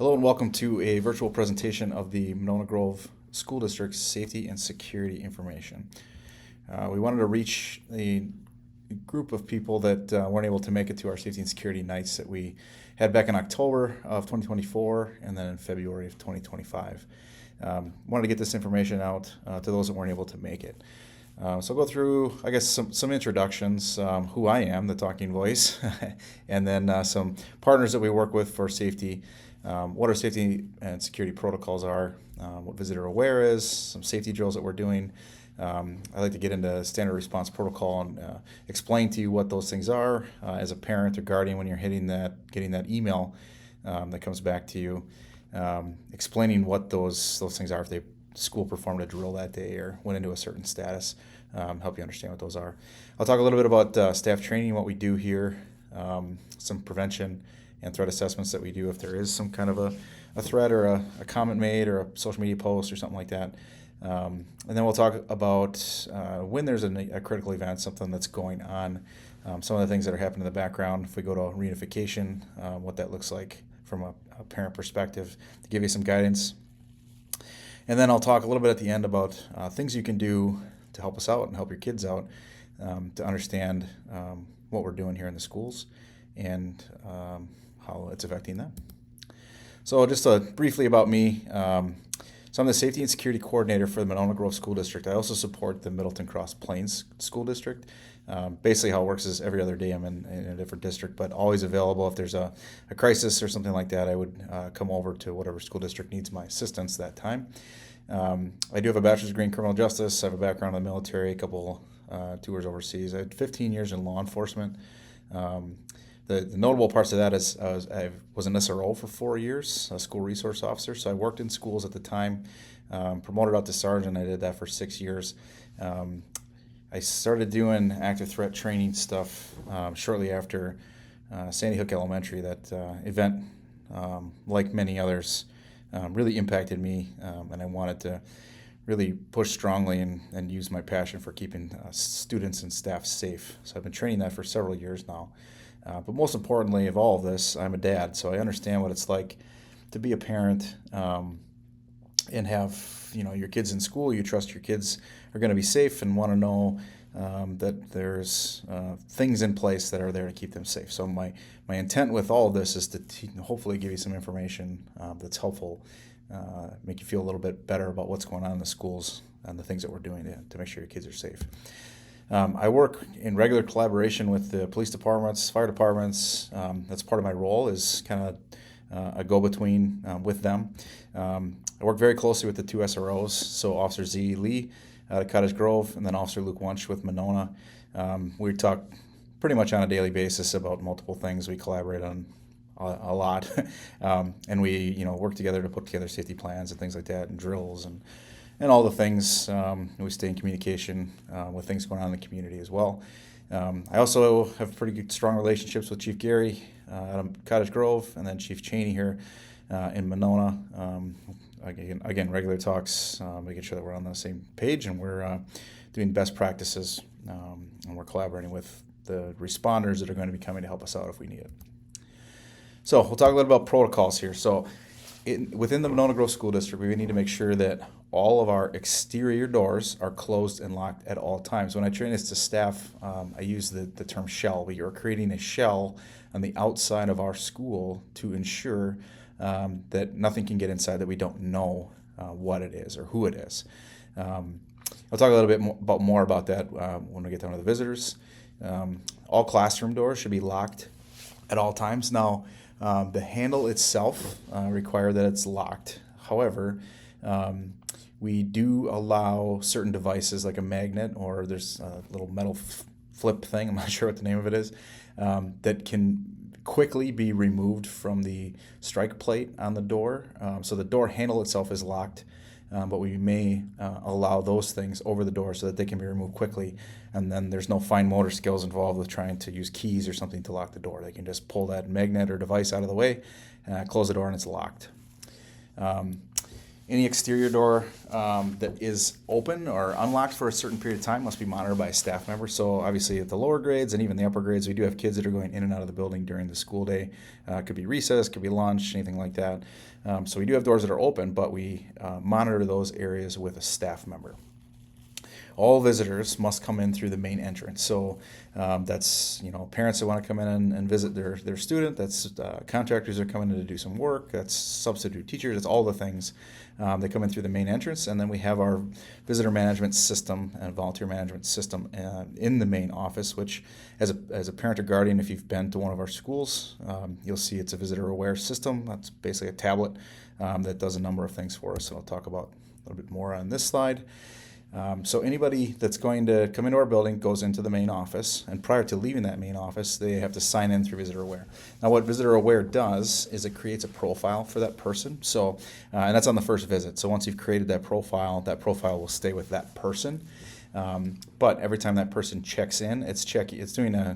Hello and welcome to a virtual presentation of the Monona Grove School District's safety and security information. We wanted to reach a group of people that weren't able to make it to our safety and security nights that we had back in October of 2024 and then in February of 2025. Wanted to get this information out to those that weren't able to make it. So I'll go through, I guess, some introductions, who I am, the talking voice, and then some partners that we work with for safety, what our safety and security protocols are, what visitor aware is, some safety drills that we're doing. I like to get into standard response protocol and explain to you what those things are as a parent or guardian when you're getting that email that comes back to you, explaining what those things are if the school performed a drill that day or went into a certain status, help you understand what those are. I'll talk a little bit about staff training, what we do here, some prevention and threat assessments that we do if there is some kind of a threat or a comment made or a social media post or something like that. And then we'll talk about when there's a critical event, something that's going on, some of the things that are happening in the background. If we go to reunification, what that looks like from a parent perspective to give you some guidance. And then I'll talk a little bit at the end about things you can do to help us out and help your kids out to understand what we're doing here in the schools and how it's affecting them. So just briefly about me. So I'm the Safety and Security Coordinator for the Monona Grove School District. I also support the Middleton Cross Plains School District. Basically how it works is every other day I'm in a different district, but always available. If there's a crisis or something like that, I would come over to whatever school district needs my assistance that time. I do have a bachelor's degree in criminal justice. I have a background in the military, a couple tours overseas. I had 15 years in law enforcement. The notable parts of that is I was an SRO for 4 years, a school resource officer. So I worked in schools at the time, promoted out to sergeant. I did that for 6 years. I started doing active threat training stuff shortly after Sandy Hook Elementary. That event, like many others, really impacted me, and I wanted to really push strongly and use my passion for keeping students and staff safe. So I've been training that for several years now. But most importantly of all of this, I'm a dad, so I understand what it's like to be a parent and have your kids in school. You trust your kids are going to be safe and want to know that there's things in place that are there to keep them safe. So my intent with all of this is to hopefully give you some information that's helpful, make you feel a little bit better about what's going on in the schools and the things that we're doing to make sure your kids are safe. I work in regular collaboration with the police departments, fire departments. That's part of my role is kind of a go-between with them. I work very closely with the two SROs, so Officer Z. Lee out of Cottage Grove and then Officer Luke Wunsch with Monona. We talk pretty much on a daily basis about multiple things. We collaborate on a lot, and we work together to put together safety plans and things like that and drills and all the things. We stay in communication with things going on in the community as well. I also have pretty good, strong relationships with Chief Gary out of Cottage Grove and then Chief Cheney here in Monona. Again, regular talks, making sure that we're on the same page and we're doing best practices and we're collaborating with the responders that are going to be coming to help us out if we need it. So we'll talk a little about protocols here. So within the Monona Grove School District, we need to make sure that all of our exterior doors are closed and locked at all times. When I train this to staff, I use the term shell. We are creating a shell on the outside of our school to ensure that nothing can get inside that we don't know what it is or who it is. I'll talk a little bit more about that when we get down to the visitors. All classroom doors should be locked at all times. Now, the handle itself require that it's locked. However, we do allow certain devices like a magnet or there's a little metal flip thing, I'm not sure what the name of it is, that can quickly be removed from the strike plate on the door. So the door handle itself is locked, but we may allow those things over the door so that they can be removed quickly, and then there's no fine motor skills involved with trying to use keys or something to lock the door. They can just pull that magnet or device out of the way, close the door, and it's locked. Any exterior door that is open or unlocked for a certain period of time must be monitored by a staff member. So obviously at the lower grades and even the upper grades, we do have kids that are going in and out of the building during the school day. It could be recess, could be lunch, anything like that. So we do have doors that are open, but we monitor those areas with a staff member. All visitors must come in through the main entrance. So that's parents that want to come in and visit their student. That's contractors that are coming in to do some work. That's substitute teachers. It's all the things. They come in through the main entrance, and then we have our visitor management system and volunteer management system in the main office, which as a parent or guardian, if you've been to one of our schools, you'll see it's a visitor aware system. That's basically a tablet that does a number of things for us. So I'll talk about a little bit more on this slide. So anybody that's going to come into our building goes into the main office, and prior to leaving that main office, they have to sign in through Visitor Aware. Now what Visitor Aware does is it creates a profile for that person. So, and that's on the first visit. So once you've created that profile will stay with that person. But every time that person checks in, it's doing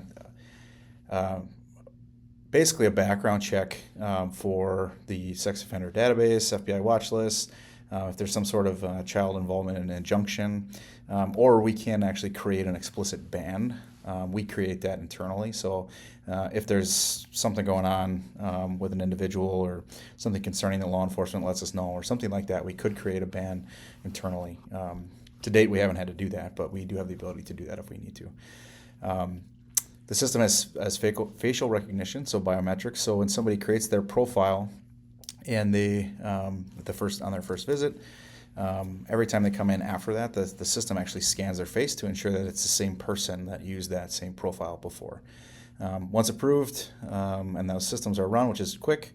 basically a background check for the sex offender database, FBI watch list, if there's some sort of child involvement in an injunction, or we can actually create an explicit ban. We create that internally. So if there's something going on with an individual or something concerning that law enforcement lets us know or something like that, we could create a ban internally. To date, we haven't had to do that, but we do have the ability to do that if we need to. The system has facial recognition, so biometrics. So when somebody creates their profile and they on their first visit, every time they come in after that, the system actually scans their face to ensure that it's the same person that used that same profile before. Once approved, and those systems are run, which is quick,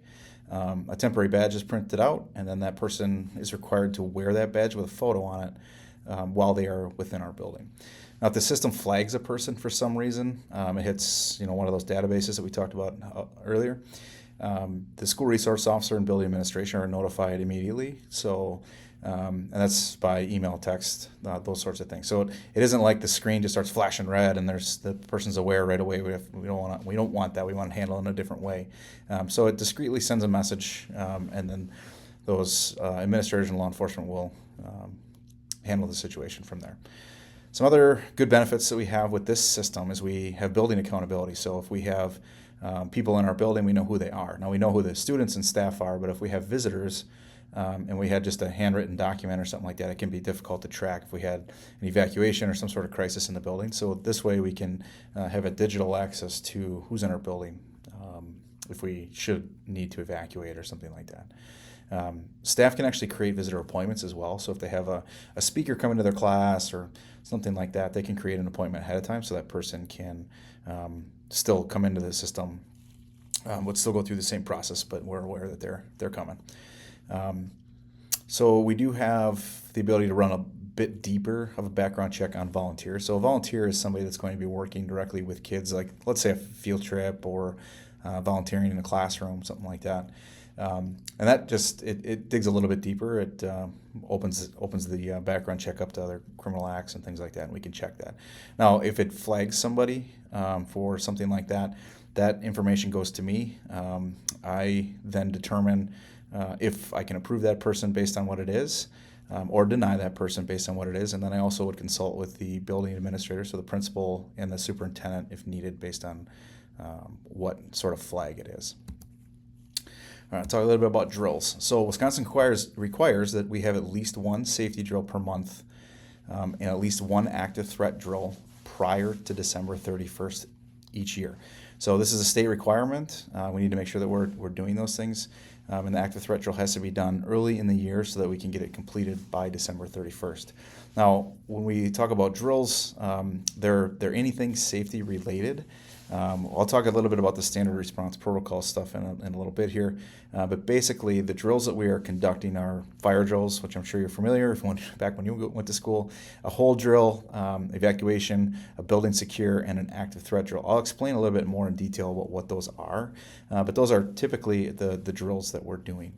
a temporary badge is printed out, and then that person is required to wear that badge with a photo on it while they are within our building. Now, if the system flags a person for some reason, it hits one of those databases that we talked about earlier. The school resource officer and building administration are notified immediately. So, and that's by email, text, those sorts of things. So it isn't like the screen just starts flashing red and the person's aware right away. We don't want that. We want to handle it in a different way. So it discreetly sends a message, and then those administrators and law enforcement will handle the situation from there. Some other good benefits that we have with this system is we have building accountability. So if we have people in our building, we know who they are. Now we know who the students and staff are, but if we have visitors and we had just a handwritten document or something like that, it can be difficult to track if we had an evacuation or some sort of crisis in the building. So this way we can have a digital access to who's in our building if we should need to evacuate or something like that. Staff can actually create visitor appointments as well. So if they have a speaker come into their class or something like that, they can create an appointment ahead of time so that person can still come into the system, would still go through the same process, but we're aware that they're coming. So we do have the ability to run a bit deeper of a background check on volunteers. So a volunteer is somebody that's going to be working directly with kids, like let's say a field trip or volunteering in a classroom, something like that. And that just it digs a little bit deeper. It opens the background check up to other criminal acts and things like that, and we can check that. Now, if it flags somebody for something like that, that information goes to me. I then determine if I can approve that person based on what it is, or deny that person based on what it is, and then I also would consult with the building administrator, so the principal and the superintendent, if needed, based on what sort of flag it is. All right, I'll talk a little bit about drills. So Wisconsin requires that we have at least one safety drill per month and at least one active threat drill prior to December 31st each year. So this is a state requirement. We need to make sure that we're doing those things. And the active threat drill has to be done early in the year so that we can get it completed by December 31st. Now, when we talk about drills, they're anything safety related. I'll talk a little bit about the standard response protocol stuff in a little bit here, but basically the drills that we are conducting are fire drills, which I'm sure you're familiar if back when you went to school, a whole drill, evacuation, a building secure, and an active threat drill. I'll explain a little bit more in detail about what those are, but those are typically the drills that we're doing.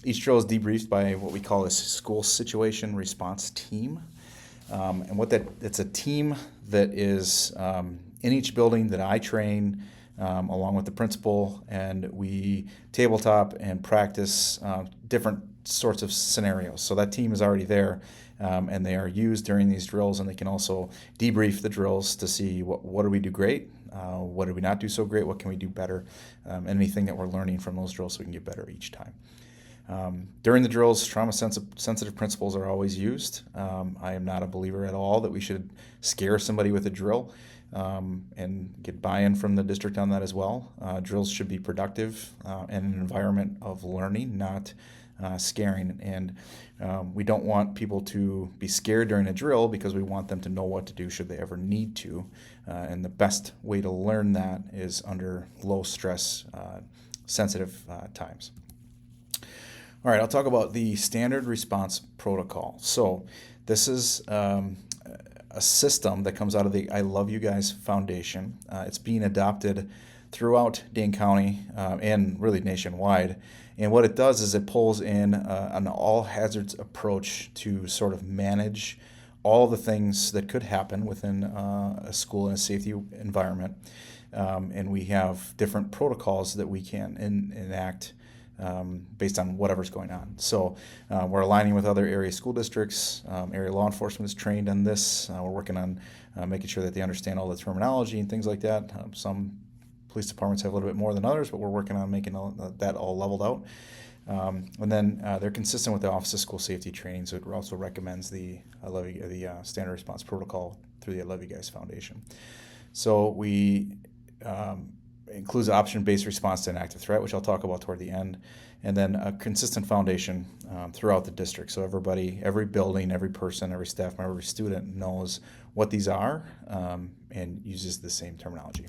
Each drill is debriefed by what we call a school situation response team, and it's a team that is in each building that I train along with the principal, and we tabletop and practice different sorts of scenarios. So that team is already there, and they are used during these drills, and they can also debrief the drills to see what did we do great, what did we not do so great, what can we do better, anything that we're learning from those drills so we can get better each time. During the drills, trauma-sensitive principles are always used. I am not a believer at all that we should scare somebody with a drill, and get buy-in from the district on that as well. Drills should be productive and an environment of learning, not scaring. And we don't want people to be scared during a drill because we want them to know what to do should they ever need to. And the best way to learn that is under low-stress, sensitive times. All right, I'll talk about the standard response protocol. So this is a system that comes out of the I Love You Guys Foundation. It's being adopted throughout Dane County and really nationwide. And what it does is it pulls in an all hazards approach to sort of manage all the things that could happen within a school and a safety environment. And we have different protocols that we can enact based on whatever's going on. So we're aligning with other area school districts. Area law enforcement is trained on this. We're working on making sure that they understand all the terminology and things like that. Some police departments have a little bit more than others, but we're working on making that all leveled out. And then they're consistent with the Office of School Safety Training, so it also recommends the Standard Response Protocol through the I Love You Guys Foundation. So we includes option-based response to an active threat, which I'll talk about toward the end, and then a consistent foundation throughout the district. So everybody, every building, every person, every staff member, every student knows what these are and uses the same terminology.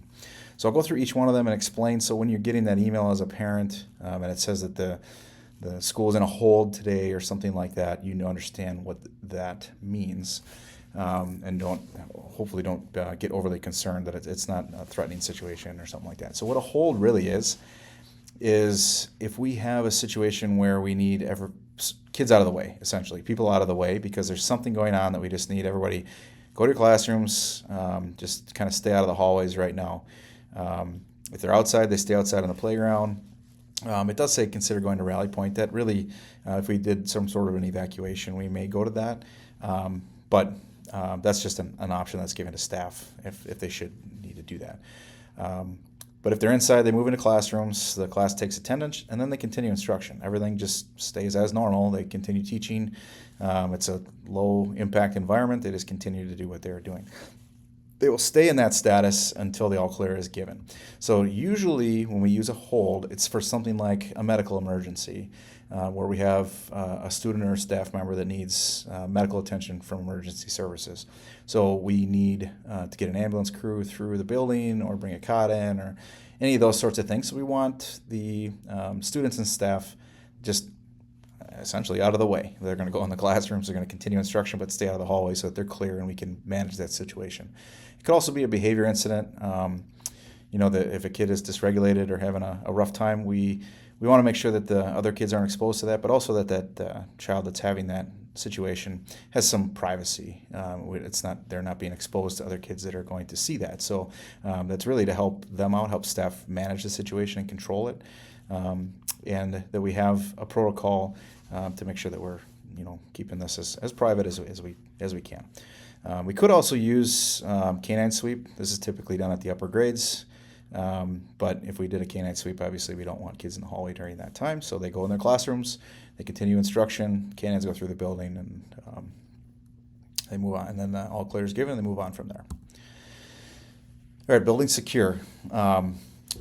So I'll go through each one of them and explain. So when you're getting that email as a parent and it says that the school is in a hold today or something like that, you understand what that means. And hopefully don't get overly concerned that it's not a threatening situation or something like that. So what a hold really is if we have a situation where we need kids out of the way, essentially, people out of the way, because there's something going on that we just need everybody go to your classrooms, just kind of stay out of the hallways right now. If they're outside, they stay outside on the playground. It does say consider going to Rally Point. That really, if we did some sort of an evacuation, we may go to that. But that's just an option that's given to staff if they should need to do that. But if they're inside, they move into classrooms, the class takes attendance, and then they continue instruction. Everything just stays as normal. They continue teaching. It's a low-impact environment. They just continue to do what they're doing. They will stay in that status until the all-clear is given. So usually when we use a hold, it's for something like a medical emergency, where we have a student or a staff member that needs medical attention from emergency services. So we need to get an ambulance crew through the building or bring a cot in or any of those sorts of things. So we want the students and staff just essentially out of the way. They're going to go in the classrooms, they're going to continue instruction, but stay out of the hallway so that they're clear and we can manage that situation. It could also be a behavior incident. That if a kid is dysregulated or having a rough time, we want to make sure that the other kids aren't exposed to that, but also that child that's having that situation has some privacy. They're not being exposed to other kids that are going to see that. So that's really to help them out, help staff manage the situation and control it, and that we have a protocol to make sure that we're keeping this as private as we can. We could also use canine sweep. This is typically done at the upper grades. But if we did a canine sweep, obviously we don't want kids in the hallway during that time. So they go in their classrooms, they continue instruction, canines go through the building, and they move on. And then all clear is given, and they move on from there. All right, building secure.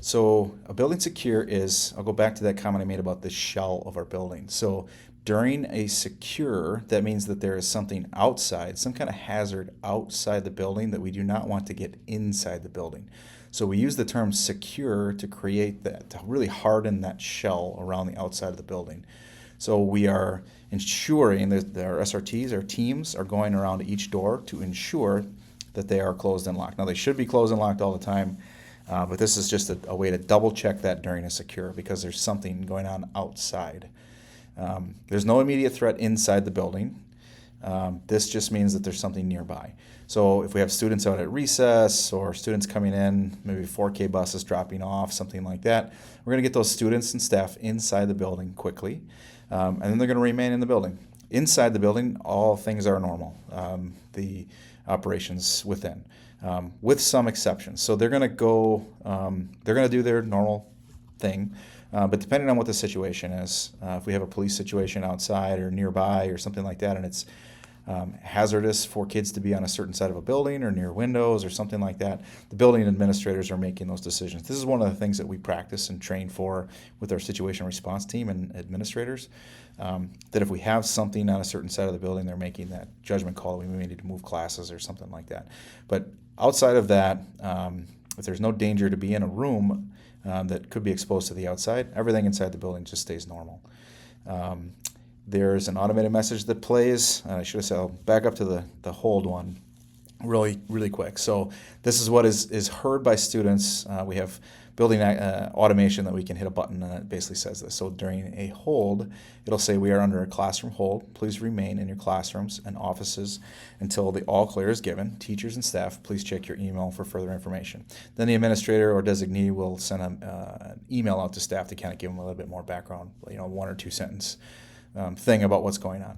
So a building secure is, I'll go back to that comment I made about the shell of our building. So during a secure, that means that there is something outside, some kind of hazard outside the building that we do not want to get inside the building. So we use the term secure to create that, to really harden that shell around the outside of the building. So we are ensuring that our SRTs, our teams, are going around each door to ensure that they are closed and locked. Now, they should be closed and locked all the time, but this is just a way to double check that during a secure because there's something going on outside. There's no immediate threat inside the building. This just means that there's something nearby. So if we have students out at recess or students coming in, maybe 4K buses dropping off, something like that, we're going to get those students and staff inside the building quickly, and then they're going to remain in the building. Inside the building, all things are normal, the operations within, with some exceptions. So they're going to go, they're going to do their normal thing, but depending on what the situation is, if we have a police situation outside or nearby or something like that, and it's hazardous for kids to be on a certain side of a building or near windows or something like that, the building administrators are making those decisions. This is one of the things that we practice and train for with our situation response team and administrators, that if we have something on a certain side of the building, they're making that judgment call that we may need to move classes or something like that. But outside of that, if there's no danger to be in a room that could be exposed to the outside, everything inside the building just stays normal. There's an automated message that plays. I should have said, I'll back up to the hold one really quick. So this is what is heard by students. We have building automation that we can hit a button and it basically says this. So during a hold, it'll say, "We are under a classroom hold. Please remain in your classrooms and offices until the all clear is given. Teachers and staff, please check your email for further information." Then the administrator or designee will send an email out to staff to kind of give them a little bit more background, 1 or 2 sentence thing about what's going on.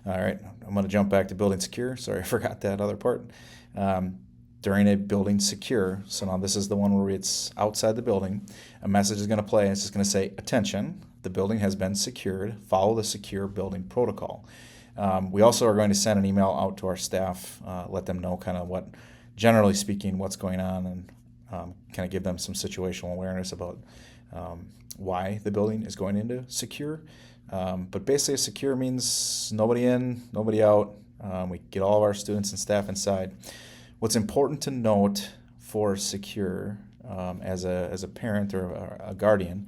All right, I'm going to jump back to building secure. Sorry, I forgot that other part. During a building secure, so now this is the one where it's outside the building, a message is going to play and it's just going to say, "Attention, the building has been secured. Follow the secure building protocol." We also are going to send an email out to our staff, let them know kind of what, generally speaking, what's going on, and kind of give them some situational awareness about why the building is going into secure. But basically, secure means nobody in, nobody out. We get all of our students and staff inside. What's important to note for secure, as a parent or a guardian,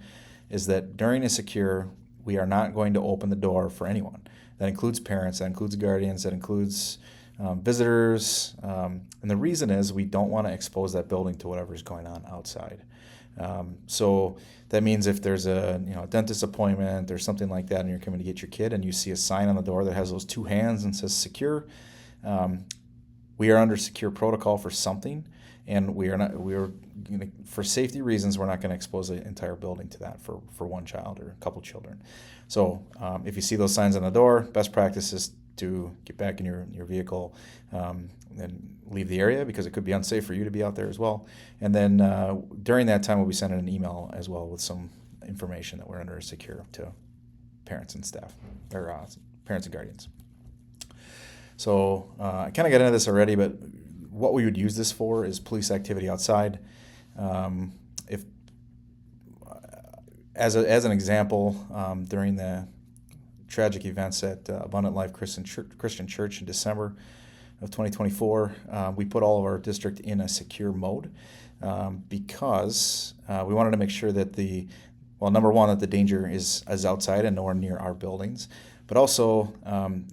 is that during a secure, we are not going to open the door for anyone. That includes parents, that includes guardians, that includes visitors. And the reason is we don't want to expose that building to whatever's going on outside. So that means if there's a dentist appointment or something like that, and you're coming to get your kid, and you see a sign on the door that has those 2 hands and says secure, we are under secure protocol for something, and for safety reasons, we're not going to expose the entire building to that for one child or a couple children. So if you see those signs on the door, best practice is to get back in your vehicle and leave the area, because it could be unsafe for you to be out there as well. And then during that time, we'll be sending an email as well with some information that we're under secure to parents and staff, or parents and guardians. So I kind of got into this already, but what we would use this for is police activity outside. If as an example, during the tragic events at Abundant Life Christian Church in December of 2024, we put all of our district in a secure mode because we wanted to make sure that number one, that the danger is outside and nowhere near our buildings, but also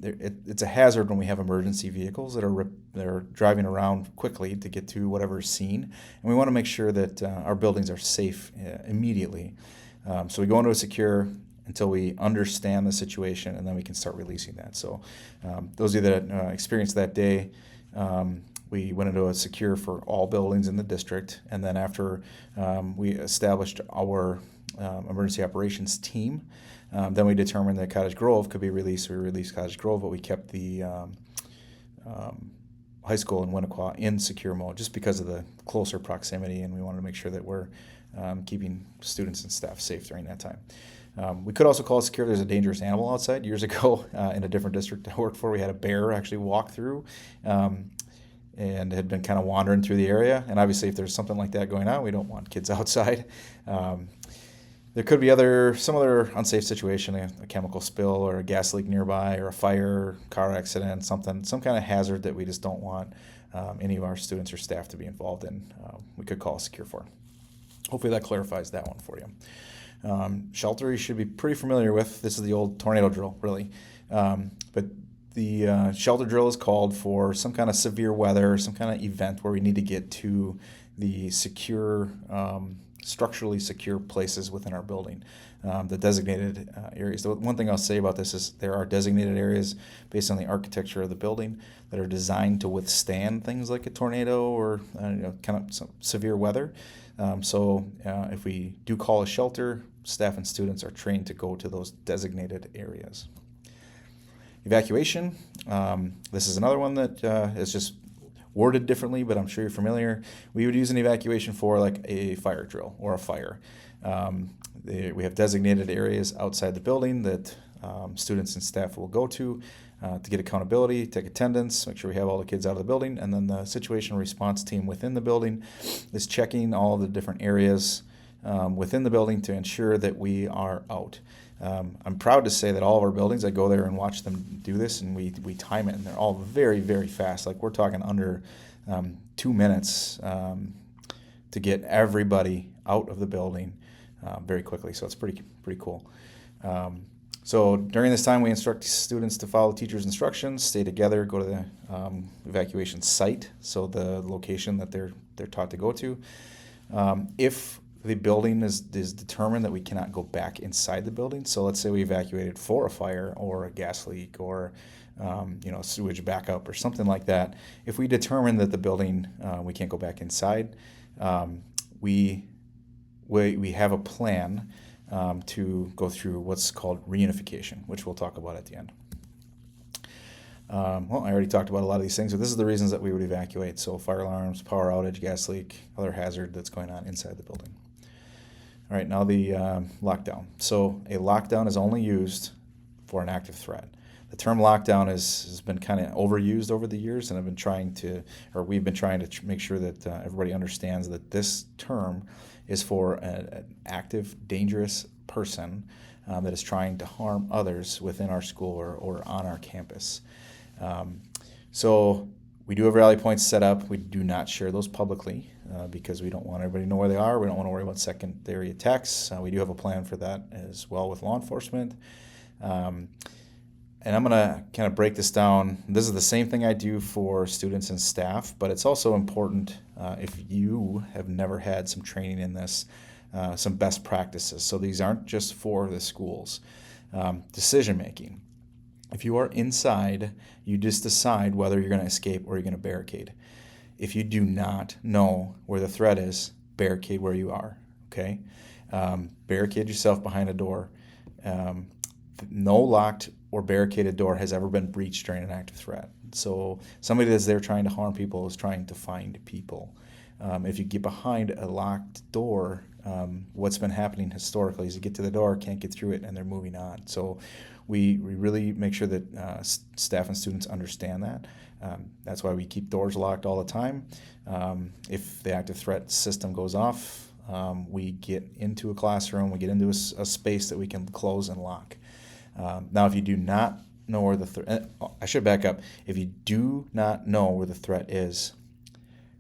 it's a hazard when we have emergency vehicles that are driving around quickly to get to whatever is seen, and we want to make sure that our buildings are safe immediately. So we go into a secure until we understand the situation, and then we can start releasing that. So those of you that experienced that day, we went into a secure for all buildings in the district, and then after we established our emergency operations team, then we determined that Cottage Grove could be released. We released Cottage Grove, but we kept the high school in Winnequa in secure mode just because of the closer proximity, and we wanted to make sure that we're keeping students and staff safe during that time. We could also call it secure. There's a dangerous animal outside. Years ago, in a different district I worked for, we had a bear actually walk through and had been kind of wandering through the area. And obviously, if there's something like that going on, we don't want kids outside. There could be some other unsafe situation, a chemical spill or a gas leak nearby or a fire, car accident, some kind of hazard that we just don't want any of our students or staff to be involved in. We could call secure for. Hopefully that clarifies that one for you. Shelter you should be pretty familiar with. This is the old tornado drill, really. But the shelter drill is called for some kind of severe weather, some kind of event where we need to get to the secure structurally secure places within our building, the designated areas. The one thing I'll say about this is there are designated areas based on the architecture of the building that are designed to withstand things like a tornado or kind of some severe weather. So if we do call a shelter, staff and students are trained to go to those designated areas. Evacuation. This is another one that is just worded differently, but I'm sure you're familiar. We would use an evacuation for like a fire drill or a fire. We have designated areas outside the building that students and staff will go to get accountability, take attendance, make sure we have all the kids out of the building, and then the situational response team within the building is checking all of the different areas within the building to ensure that we are out. I'm proud to say that all of our buildings, I go there and watch them do this, and we time it, and they're all very, very fast. Like we're talking under 2 minutes to get everybody out of the building very quickly. So it's pretty cool. So during this time, we instruct students to follow teachers' instructions, stay together, go to the evacuation site, so the location that they're taught to go to. If the building is determined that we cannot go back inside the building, so let's say we evacuated for a fire or a gas leak or sewage backup or something like that. If we determine that the building we can't go back inside, we have a plan to go through what's called reunification, which we'll talk about at the end. Well, I already talked about a lot of these things, but this is the reasons that we would evacuate. So fire alarms, power outage, gas leak, other hazard that's going on inside the building. All right, now the lockdown. So a lockdown is only used for an active threat. The term lockdown has been kind of overused over the years, and we've been trying to make sure that everybody understands that this term is for an active, dangerous person that is trying to harm others within our school or on our campus. So we do have rally points set up. We do not share those publicly because we don't want everybody to know where they are. We don't want to worry about secondary attacks. We do have a plan for that as well with law enforcement. And I'm going to kind of break this down. This is the same thing I do for students and staff, but it's also important if you have never had some training in this, some best practices. So these aren't just for the schools. Decision making. If you are inside, you just decide whether you're going to escape or you're going to barricade. If you do not know where the threat is, barricade where you are, okay? Barricade yourself behind a door. No locked or barricaded door has ever been breached during an active threat. So somebody that's there trying to harm people is trying to find people. If you get behind a locked door, what's been happening historically is you get to the door, can't get through it, and they're moving on. So we really make sure that staff and students understand that. That's why we keep doors locked all the time. If the active threat system goes off, we get into a classroom, we get into a space that we can close and lock. Now, if you do not know where the threat, I should back up. If you do not know where the threat is,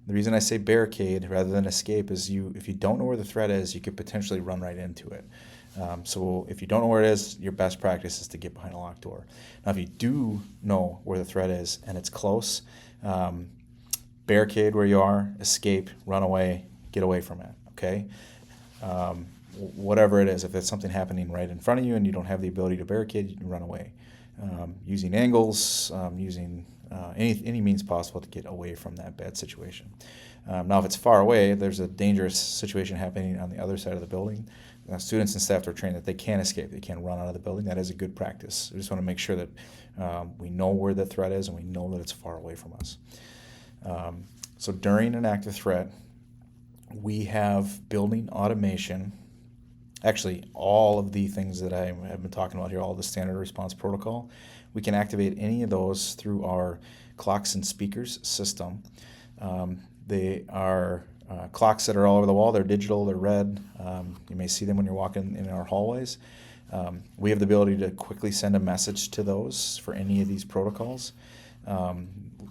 the reason I say barricade rather than escape is if you don't know where the threat is, you could potentially run right into it. So if you don't know where it is, your best practice is to get behind a locked door. Now, if you do know where the threat is and it's close, barricade where you are, escape, run away, get away from it, okay? Whatever it is, if there's something happening right in front of you and you don't have the ability to barricade, you can run away. Using angles, using any means possible to get away from that bad situation. Now, if it's far away, there's a dangerous situation happening on the other side of the building. Students and staff are trained that they can't escape, they can't run out of the building. That is a good practice. We just want to make sure that we know where the threat is and we know that it's far away from us. So during an active threat, we have building automation. Actually, all of the things that I have been talking about here, all the standard response protocol, we can activate any of those through our clocks and speakers system. They are clocks that are all over the wall. They're digital, they're red. You may see them when you're walking in our hallways. We have the ability to quickly send a message to those for any of these protocols.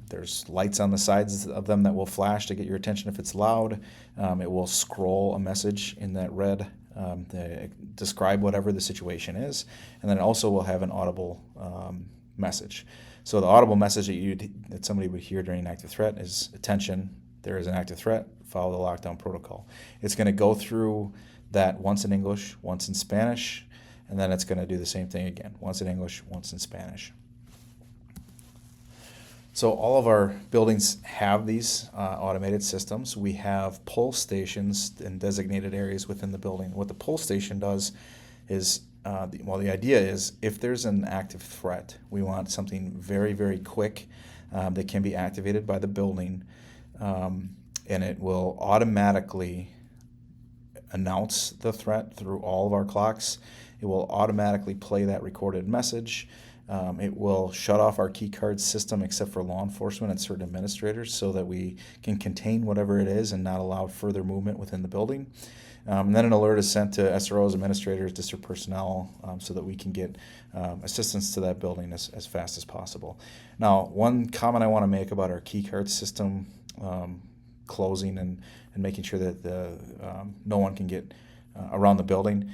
There's lights on the sides of them that will flash to get your attention if it's loud. It will scroll a message in that red to describe whatever the situation is, and then it also will have an audible message. So the audible message that somebody would hear during an active threat is attention. there is an active threat, follow the lockdown protocol. It's going to go through that once in English, once in Spanish, and then it's going to do the same thing again, once in English, once in Spanish. So all of our buildings have these automated systems. We have pull stations in designated areas within the building. What the pull station does is, the idea is if there's an active threat, we want something very, very quick that can be activated by the building, and it will automatically announce the threat through all of our clocks. It will automatically play that recorded message. It will shut off our key card system except for law enforcement and certain administrators so that we can contain whatever it is and not allow further movement within the building. And then an alert is sent to SROs, administrators, district personnel, so that we can get assistance to that building as fast as possible. Now, one comment I want to make about our key card system closing and making sure that no one can get around the building.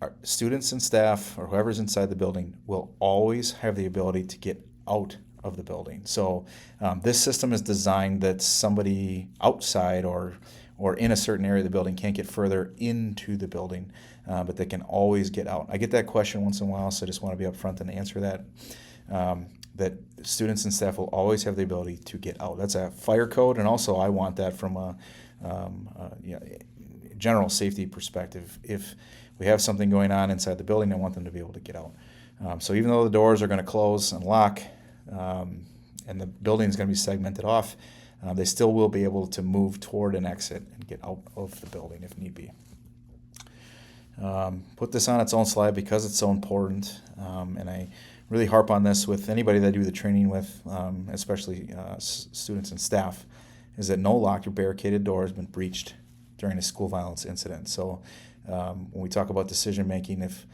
Our students and staff or whoever's inside the building will always have the ability to get out of the building. So this system is designed that somebody outside or in a certain area of the building can't get further into the building, but they can always get out. I get that question once in a while, so I just want to be upfront and answer that. That students and staff will always have the ability to get out. That's a fire code, and also I want that from a general safety perspective. If we have something going on inside the building, I want them to be able to get out. So even though the doors are going to close and lock, and the building is going to be segmented off, they still will be able to move toward an exit and get out of the building if need be. Put this on its own slide because it's so important, and I really harp on this with anybody that I do the training with, especially students and staff, is that no locked or barricaded door has been breached during a school violence incident. So when we talk about decision making, if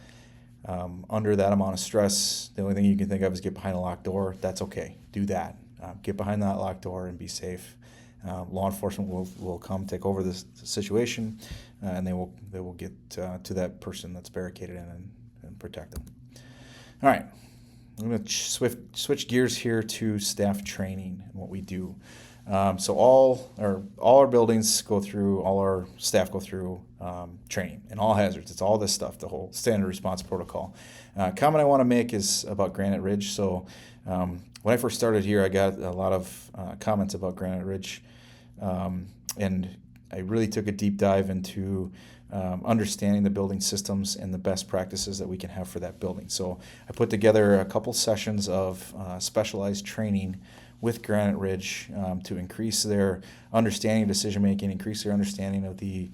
under that amount of stress, the only thing you can think of is get behind a locked door, that's okay. Do that. Get behind that locked door and be safe. Law enforcement will come take over this situation, and they will get to that person that's barricaded in and protect them. All right, I'm going to switch gears here to staff training and what we do. So all our buildings go through, all our staff go through training in all hazards. It's all this stuff, the whole standard response protocol. Comment I want to make is about Granite Ridge. So when I first started here, I got a lot of comments about Granite Ridge, and I really took a deep dive into understanding the building systems and the best practices that we can have for that building. So I put together a couple sessions of specialized training with Granite Ridge to increase their understanding of decision making, increase their understanding of the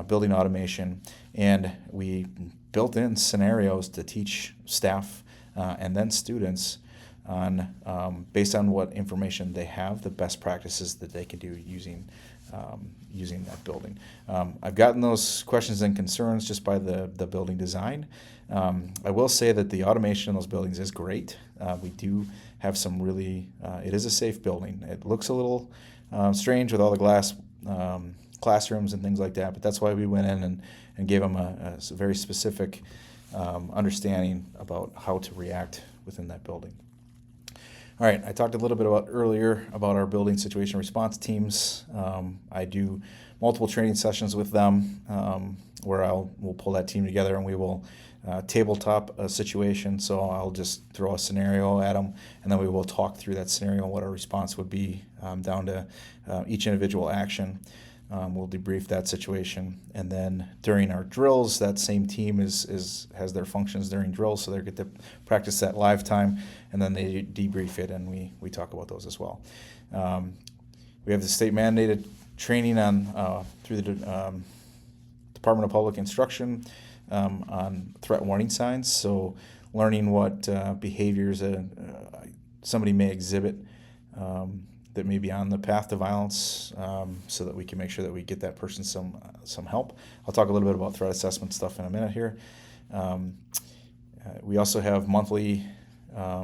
building automation, and we built in scenarios to teach staff and then students on based on what information they have, the best practices that they can do using that building. I've gotten those questions and concerns just by the building design. I will say that the automation in those buildings is great. We do have some really, it is a safe building. It looks a little strange with all the glass classrooms and things like that, but that's why we went in and gave them a very specific understanding about how to react within that building. All right, I talked a little bit earlier about our building situation response teams. I do multiple training sessions with them where we'll pull that team together and we will tabletop a situation. So I'll just throw a scenario at them, and then we will talk through that scenario and what our response would be down to each individual action. We'll debrief that situation, and then during our drills, that same team has their functions during drills, so they get to practice that live time, and then they debrief it, and we talk about those as well. We have the state mandated training on through the Department of Public Instruction on threat warning signs. So learning what behaviors somebody may exhibit that may be on the path to violence, so that we can make sure that we get that person some help. I'll talk a little bit about threat assessment stuff in a minute here. We also have monthly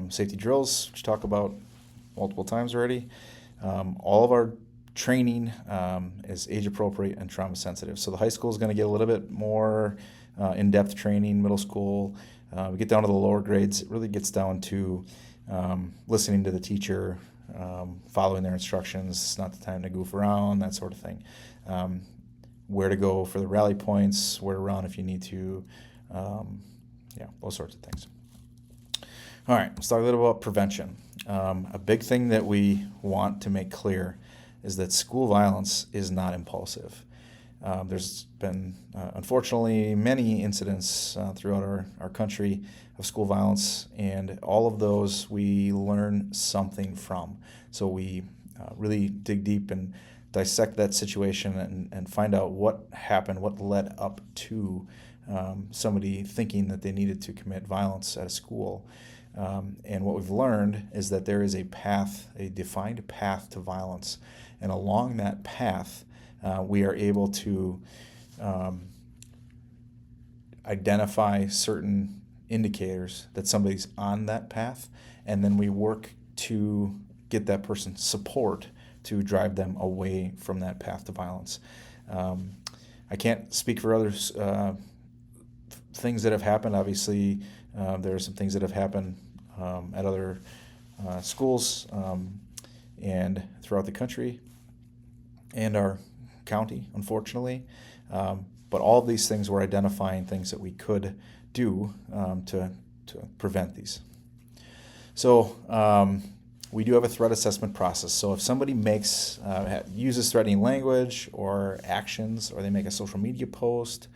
safety drills, which we talk about multiple times already. All of our training is age appropriate and trauma sensitive. So the high school is going to get a little bit more in-depth training. Middle school, we get down to the lower grades. It really gets down to listening to the teacher, following their instructions. It's not the time to goof around, that sort of thing. Where to go for the rally points, where to run if you need to, those sorts of things. All right, let's talk a little about prevention. A big thing that we want to make clear is that school violence is not impulsive. There's been, unfortunately, many incidents throughout our country of school violence, and all of those we learn something from. So we really dig deep and dissect that situation and find out what happened, what led up to somebody thinking that they needed to commit violence at a school. And what we've learned is that there is a path, a defined path to violence. And along that path, we are able to identify certain indicators that somebody's on that path, and then we work to get that person support to drive them away from that path to violence. I can't speak for others. Things that have happened, obviously, there are some things that have happened at other schools and throughout the country and our county, unfortunately. But all of these things, we're identifying things that we could do to prevent these. So we do have a threat assessment process. So if somebody uses threatening language or actions, or they make a social media post,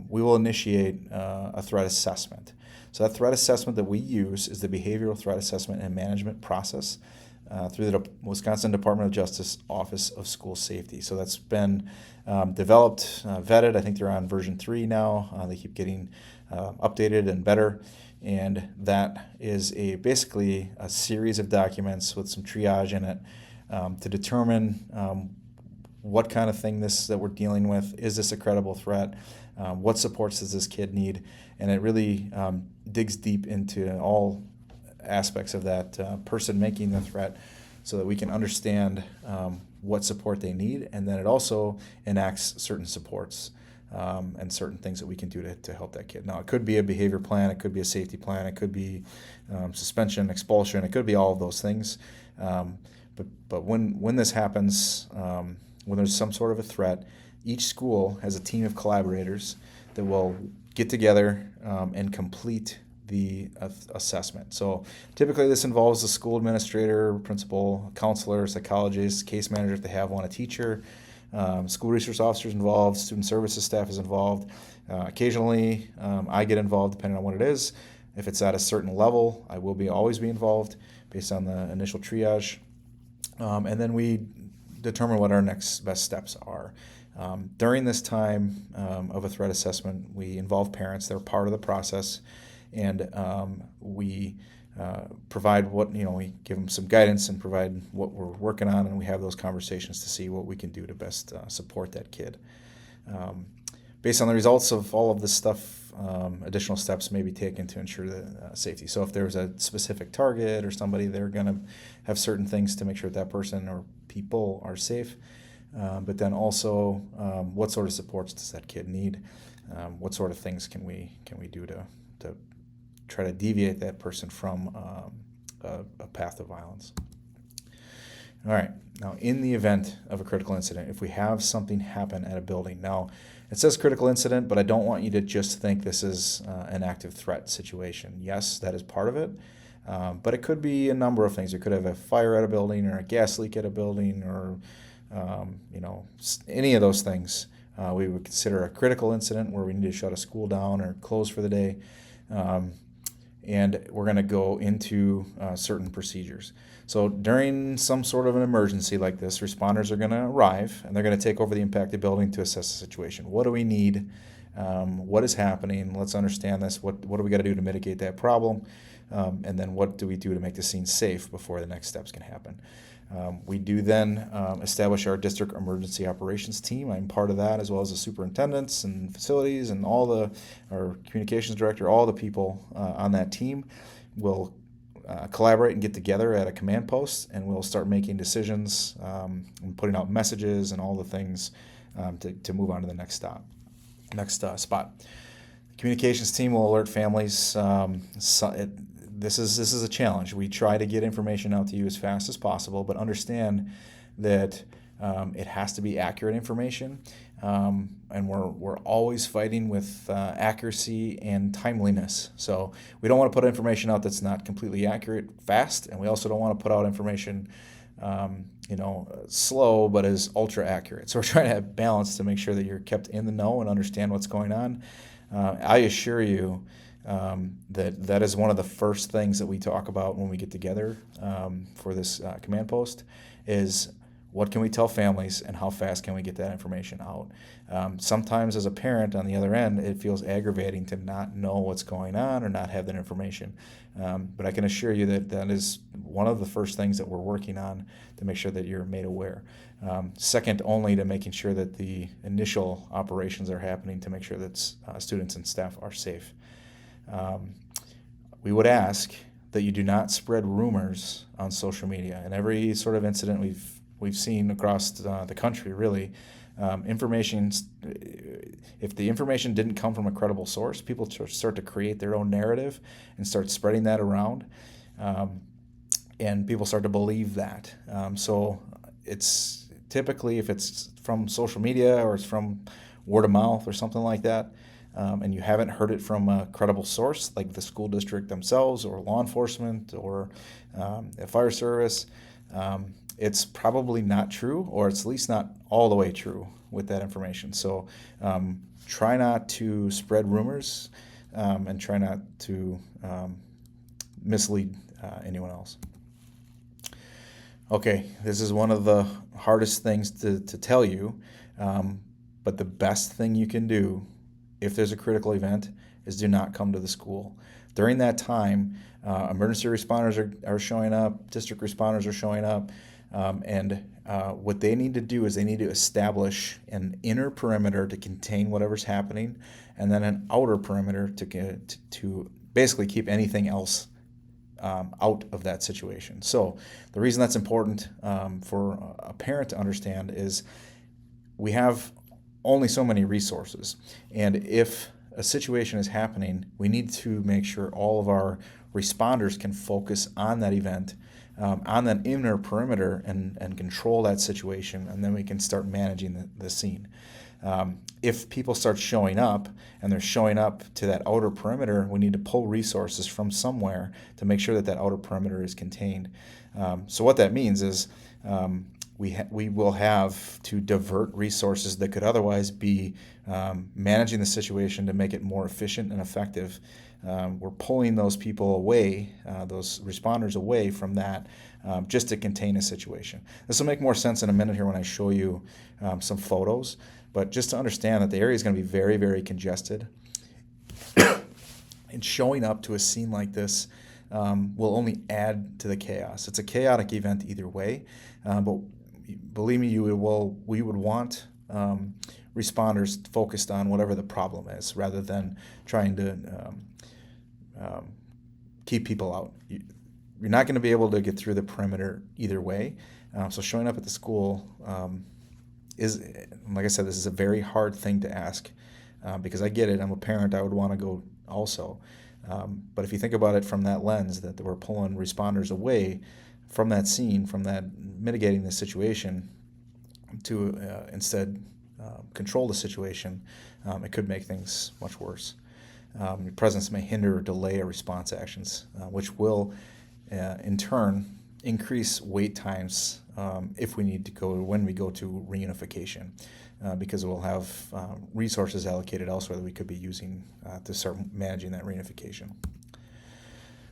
we will initiate a threat assessment. So that threat assessment that we use is the Behavioral Threat Assessment and Management process through the Wisconsin Department of Justice Office of School Safety. So that's been developed, vetted. I think they're on version 3 now. They keep getting updated and better. And that is basically a series of documents with some triage in it to determine what kind of thing that we're dealing with. Is this a credible threat? What supports does this kid need? And it really digs deep into all aspects of that person making the threat so that we can understand what support they need. And then it also enacts certain supports and certain things that we can do to help that kid. Now, it could be a behavior plan, it could be a safety plan, it could be suspension, expulsion, it could be all of those things. But when this happens, when there's some sort of a threat, each school has a team of collaborators that will get together and complete the assessment. So typically this involves the school administrator, principal, counselor, psychologist, case manager if they have one, a teacher, school resource officers involved, student services staff is involved. Occasionally I get involved depending on what it is. If it's at a certain level, I will always be involved based on the initial triage. And then we determine what our next best steps are. During this time of a threat assessment, we involve parents. They're part of the process. And we provide we give them some guidance and provide what we're working on, and we have those conversations to see what we can do to best support that kid. Based on the results of all of this stuff, additional steps may be taken to ensure the safety. So if there's a specific target or somebody, they're going to have certain things to make sure that person or people are safe. But then also, what sort of supports does that kid need? What sort of things can we do to try to deviate that person from a path of violence? All right. Now, in the event of a critical incident, if we have something happen at a building, now it says critical incident, but I don't want you to just think this is an active threat situation. Yes, that is part of it, but it could be a number of things. It could have a fire at a building, or a gas leak at a building, or any of those things. We would consider a critical incident where we need to shut a school down or close for the day. And we're going to go into certain procedures. So during some sort of an emergency like this, responders are going to arrive, and they're going to take over the impacted building to assess the situation. What do we need? What is happening? Let's understand this. What do we got to do to mitigate that problem? And then what do we do to make the scene safe before the next steps can happen? We do then establish our district emergency operations team. I'm part of that, as well as the superintendents and facilities and our communications director. All the people on that team will collaborate and get together at a command post, and we'll start making decisions and putting out messages and all the things to move on to the next spot. The communications team will alert families. this is a challenge. We try to get information out to you as fast as possible, but understand that it has to be accurate information, and we're always fighting with accuracy and timeliness. So we don't want to put information out that's not completely accurate fast, and we also don't want to put out information slow but is ultra accurate. So we're trying to have balance to make sure that you're kept in the know and understand what's going on. I assure you that is one of the first things that we talk about when we get together for this command post is what can we tell families and how fast can we get that information out. Sometimes as a parent on the other end, it feels aggravating to not know what's going on or not have that information. But I can assure you that is one of the first things that we're working on to make sure that you're made aware. Second only to making sure that the initial operations are happening to make sure that students and staff are safe. We would ask that you do not spread rumors on social media. And every sort of incident we've seen across the country, really, if the information didn't come from a credible source, people start to create their own narrative and start spreading that around, and people start to believe that. So it's typically, if it's from social media or it's from word of mouth or something like that, and you haven't heard it from a credible source like the school district themselves or law enforcement or a fire service, it's probably not true, or it's at least not all the way true with that information. So try not to spread rumors and try not to mislead anyone else. Okay, this is one of the hardest things to tell you, but the best thing you can do if there's a critical event is do not come to the school. During that time, emergency responders are showing up, district responders are showing up, and what they need to do is they need to establish an inner perimeter to contain whatever's happening, and then an outer perimeter to basically keep anything else out of that situation. So the reason that's important for a parent to understand is we have only so many resources, and if a situation is happening, we need to make sure all of our responders can focus on that event, on that inner perimeter, and control that situation, and then we can start managing the scene. If people start showing up, and they're showing up to that outer perimeter, we need to pull resources from somewhere to make sure that that outer perimeter is contained. So what that means is we will have to divert resources that could otherwise be managing the situation to make it more efficient and effective. We're pulling those people away, those responders away from that, just to contain a situation. This will make more sense in a minute here when I show you some photos, but just to understand that the area is going to be very, very congested. And showing up to a scene like this will only add to the chaos. It's a chaotic event either way, but believe me, we would want responders focused on whatever the problem is, rather than trying to keep people out. You're not going to be able to get through the perimeter either way. So showing up at the school is, like I said, this is a very hard thing to ask because I get it. I'm a parent. I would want to go also. But if you think about it from that lens, that we're pulling responders away from that scene, from that mitigating the situation, to instead control the situation, it could make things much worse. Your presence may hinder or delay response actions, which will, in turn, increase wait times if we need to go when we go to reunification, because we'll have resources allocated elsewhere that we could be using to start managing that reunification.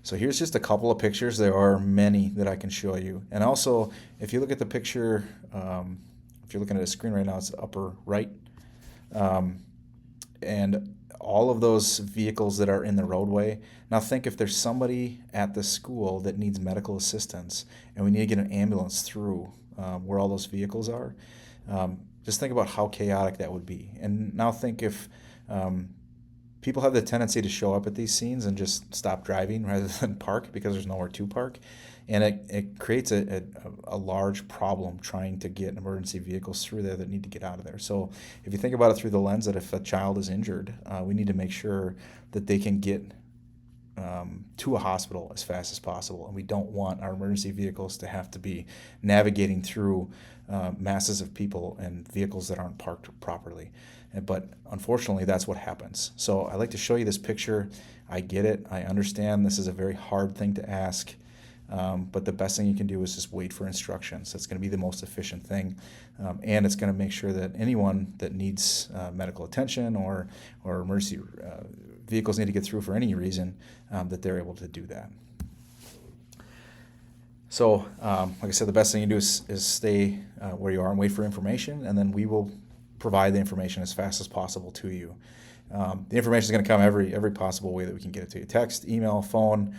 So here's just a couple of pictures. There are many that I can show you. And also, if you look at the picture, if you're looking at a screen right now, it's upper right. And all of those vehicles that are in the roadway. Now think if there's somebody at the school that needs medical assistance and we need to get an ambulance through where all those vehicles are. Just think about how chaotic that would be. And now think if people have the tendency to show up at these scenes and just stop driving rather than park because there's nowhere to park. And it creates a large problem trying to get emergency vehicles through there that need to get out of there. So if you think about it through the lens that if a child is injured, we need to make sure that they can get to a hospital as fast as possible. And we don't want our emergency vehicles to have to be navigating through masses of people and vehicles that aren't parked properly. But unfortunately, that's what happens. So I like to show you this picture. I get it. I understand this is a very hard thing to ask. But the best thing you can do is just wait for instructions. That's going to be the most efficient thing. And it's going to make sure that anyone that needs medical attention or emergency vehicles need to get through for any reason, that they're able to do that. So, like I said, the best thing you do is stay where you are and wait for information, and then we will provide the information as fast as possible to you. The information is going to come every possible way that we can get it to you: text, email, phone,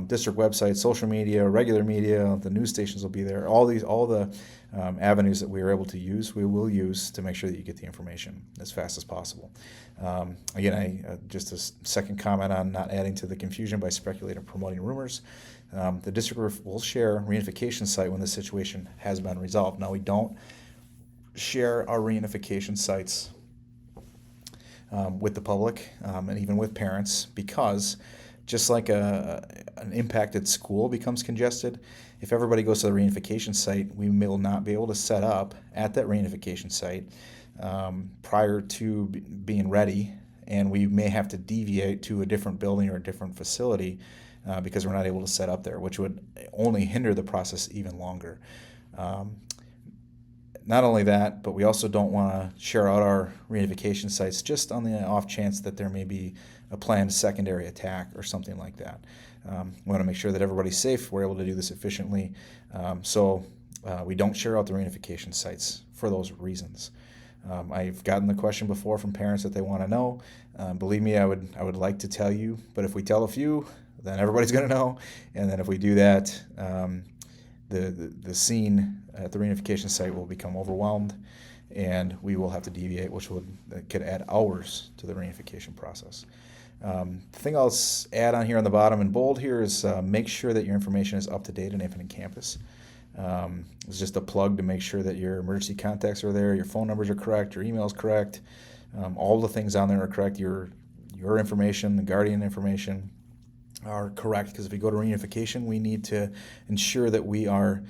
district website, social media, regular media. The news stations will be there. All the avenues that we are able to use, we will use to make sure that you get the information as fast as possible. Again, just a second comment on not adding to the confusion by speculating or promoting rumors. The district will share a reunification site when the situation has been resolved. Now, we don't share our reunification sites with the public and even with parents, because just like an impacted school becomes congested, if everybody goes to the reunification site, we will not be able to set up at that reunification site prior to being ready, and we may have to deviate to a different building or a different facility because we're not able to set up there, which would only hinder the process even longer. Not only that, but we also don't want to share out our reunification sites just on the off chance that there may be a planned secondary attack or something like that. We want to make sure that everybody's safe. We're able to do this efficiently. So we don't share out the reunification sites for those reasons. I've gotten the question before from parents that they want to know. Believe me, I would like to tell you, but if we tell a few, then everybody's going to know. And then if we do that, the scene at the reunification site will become overwhelmed, and we will have to deviate, which could add hours to the reunification process. The thing I'll add on here on the bottom in bold here is make sure that your information is up to date in Infinite Campus. It's just a plug to make sure that your emergency contacts are there, your phone numbers are correct, your email is correct, all the things on there are correct, your information, the guardian information are correct, because if we go to reunification, we need to ensure that we are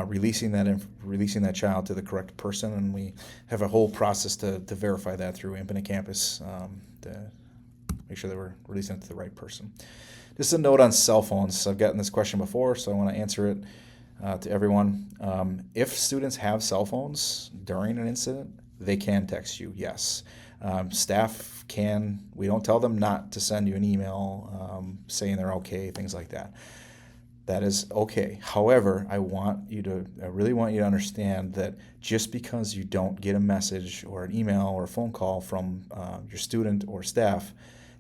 releasing that child to the correct person, and we have a whole process to verify that through Infinite Campus to make sure that we're releasing it to the right person. Just a note on cell phones. I've gotten this question before, so I want to answer it to everyone. If students have cell phones during an incident, they can text you, yes. Staff can, we don't tell them not to send you an email saying they're okay, things like that. That is okay. However, I really want you to understand that just because you don't get a message or an email or a phone call from your student or staff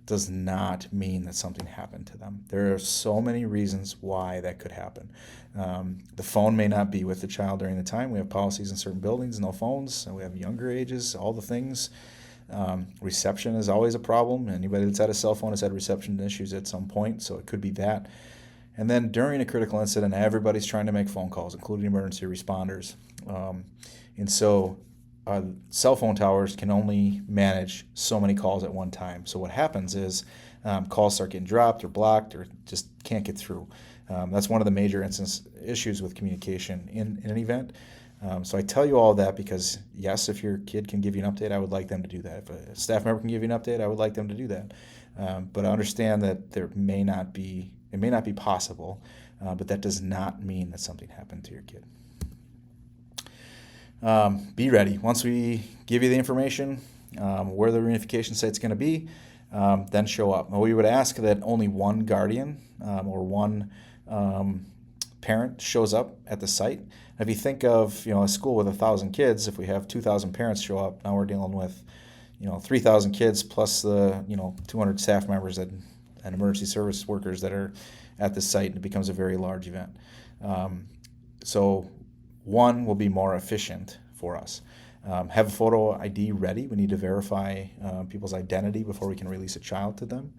does not mean that something happened to them. There are so many reasons why that could happen. The phone may not be with the child during the time. We have policies in certain buildings, no phones, and we have younger ages, all the things. Reception is always a problem. Anybody that's had a cell phone has had reception issues at some point, so it could be that. And then during a critical incident, everybody's trying to make phone calls, including emergency responders. And so cell phone towers can only manage so many calls at one time. So what happens is calls start getting dropped or blocked or just can't get through. That's one of the major issues with communication in an event. So I tell you all that because, yes, if your kid can give you an update, I would like them to do that. If a staff member can give you an update, I would like them to do that. But I understand that it may not be possible, but that does not mean that something happened to your kid. Be ready. Once we give you the information, where the reunification site's going to be, then show up. Now, we would ask that only one guardian or one parent shows up at the site. If you think of a school with 1,000 kids, if we have 2,000 parents show up, now we're dealing with 3,000 kids plus the 200 staff members and emergency service workers that are at the site, and it becomes a very large event. So one will be more efficient for us. Have a photo ID ready. We need to verify people's identity before we can release a child to them.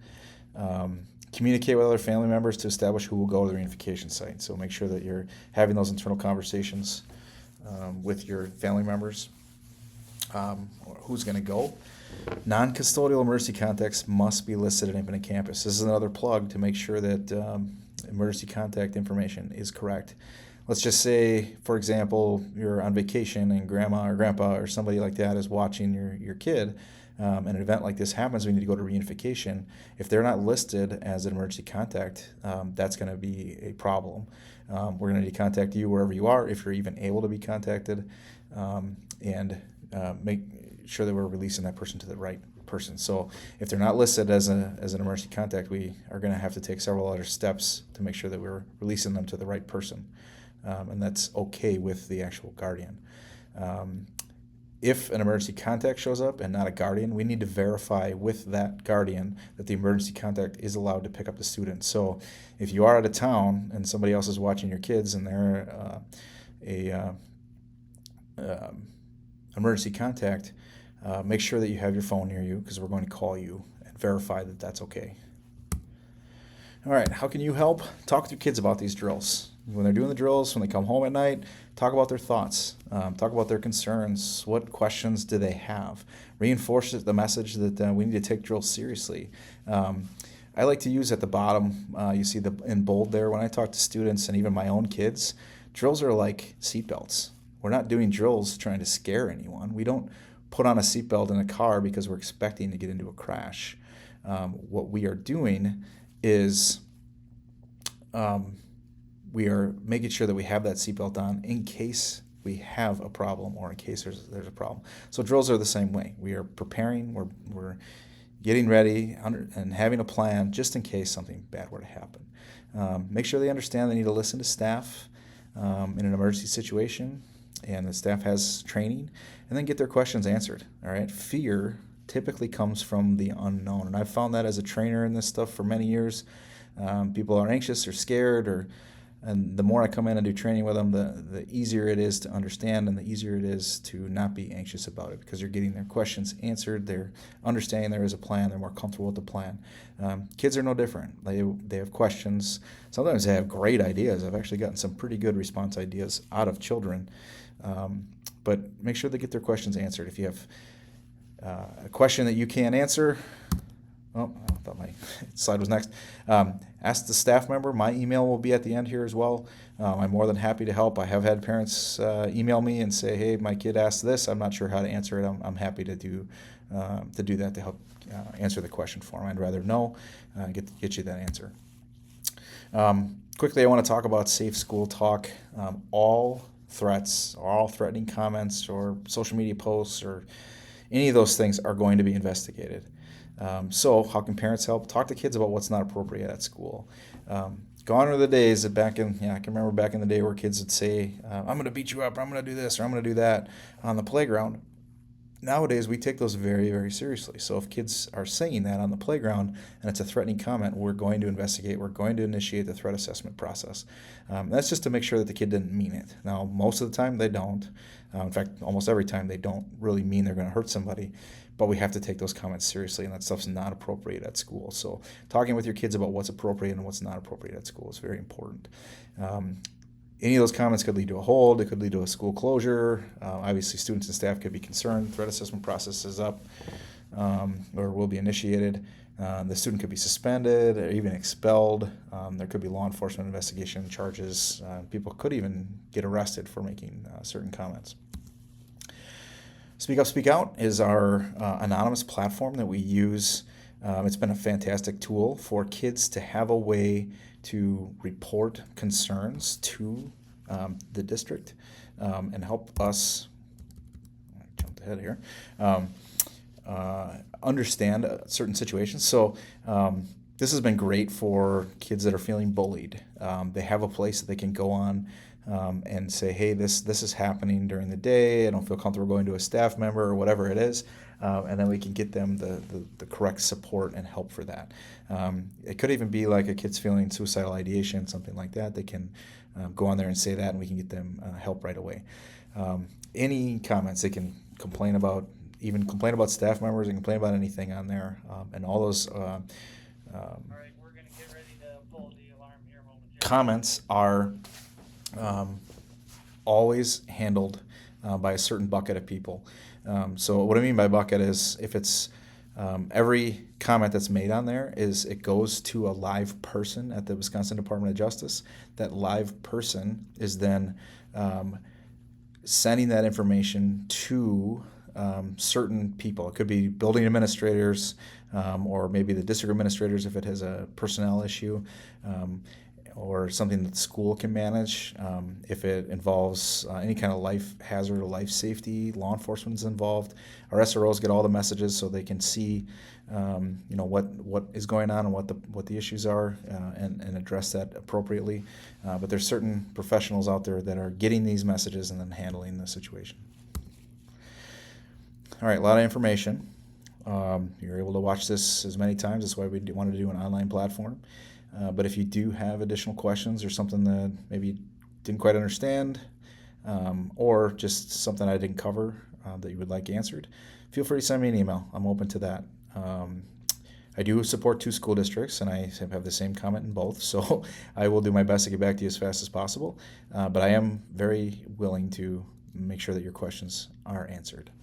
Communicate with other family members to establish who will go to the reunification site. So make sure that you're having those internal conversations with your family members. or who's going to go. Non-custodial emergency contacts must be listed at Infinite Campus. This is another plug to make sure that emergency contact information is correct. Let's just say, for example, you're on vacation and grandma or grandpa or somebody like that is watching your kid. An event like this happens, we need to go to reunification. If they're not listed as an emergency contact, that's going to be a problem. We're going to need to contact you wherever you are, if you're even able to be contacted, and make sure that we're releasing that person to the right person. So if they're not listed as an emergency contact, we are going to have to take several other steps to make sure that we're releasing them to the right person, and that's okay with the actual guardian. If an emergency contact shows up and not a guardian, we need to verify with that guardian that the emergency contact is allowed to pick up the student. So if you are out of town and somebody else is watching your kids and they're emergency contact, make sure that you have your phone near you, because we're going to call you and verify that that's okay. All right, how can you help? Talk with your kids about these drills. When they're doing the drills, when they come home at night, talk about their thoughts, talk about their concerns. What questions do they have? Reinforce the message that we need to take drills seriously. I like to use at the bottom, you see in bold there, when I talk to students and even my own kids, drills are like seatbelts. We're not doing drills trying to scare anyone. We don't put on a seatbelt in a car because we're expecting to get into a crash. What we are doing is we are making sure that we have that seatbelt on in case we have a problem or in case there's a problem. So drills are the same way. We are preparing, we're getting ready and having a plan just in case something bad were to happen. Make sure they understand they need to listen to staff in an emergency situation, and the staff has training, and then get their questions answered. All right. Fear typically comes from the unknown, and I've found that as a trainer in this stuff for many years. People are anxious or scared, and the more I come in and do training with them, the easier it is to understand, and the easier it is to not be anxious about it, because you're getting their questions answered, they're understanding there is a plan, they're more comfortable with the plan. Kids are no different. They have questions. Sometimes they have great ideas. I've actually gotten some pretty good response ideas out of children. But make sure they get their questions answered. If you have a question that you can't answer, I thought my slide was next. Ask the staff member. My email will be at the end here as well. I'm more than happy to help. I have had parents email me and say, "Hey, my kid asked this. I'm not sure how to answer it." I'm happy to do that to help answer the question for them. I'd rather know, get you that answer. Quickly, I want to talk about Safe School Talk. All threats, or all threatening comments, or social media posts, or any of those things are going to be investigated. So how can parents help? Talk to kids about what's not appropriate at school. Gone are the days that I can remember back in the day where kids would say, I'm going to beat you up, or I'm going to do this, or I'm going to do that on the playground. Nowadays, we take those very, very seriously. So if kids are saying that on the playground and it's a threatening comment, we're going to investigate. We're going to initiate the threat assessment process. That's just to make sure that the kid didn't mean it. Now, most of the time, they don't. In fact, almost every time, they don't really mean they're going to hurt somebody. But we have to take those comments seriously, and that stuff's not appropriate at school. So talking with your kids about what's appropriate and what's not appropriate at school is very important. Any of those comments could lead to a hold. It could lead to a school closure. Obviously, students and staff could be concerned. Threat assessment process is up or will be initiated. The student could be suspended or even expelled. There could be law enforcement investigation charges. People could even get arrested for making certain comments. Speak Up, Speak Out is our anonymous platform that we use. It's been a fantastic tool for kids to have a way to report concerns to the district and help us, I jumped ahead here, understand certain situations. So this has been great for kids that are feeling bullied. They have a place that they can go on and say, hey, this is happening during the day. I don't feel comfortable going to a staff member or whatever it is. And then we can get them the correct support and help for that. It could even be like a kid's feeling suicidal ideation, something like that. They can go on there and say that, and we can get them help right away. Any comments, they can complain about staff members and complain about anything on there. And all those All right, we're going to get ready to pull the alarm here momentarily. comments are always handled by a certain bucket of people. So what I mean by bucket is if it's every comment that's made on there is it goes to a live person at the Wisconsin Department of Justice. That live person is then sending that information to certain people. It could be building administrators or maybe the district administrators if it has a personnel issue, or something that the school can manage. If it involves any kind of life hazard or life safety, law enforcement is involved. Our SROs get all the messages so they can see what is going on and what the issues are, and address that appropriately. But there's certain professionals out there that are getting these messages and then handling the situation. All right, a lot of information. You're able to watch this as many times. That's why we wanted to do an online platform. But if you do have additional questions or something that maybe you didn't quite understand, or just something I didn't cover that you would like answered, feel free to send me an email. I'm open to that. I do support 2 school districts, and I have the same comment in both, so I will do my best to get back to you as fast as possible. But I am very willing to make sure that your questions are answered.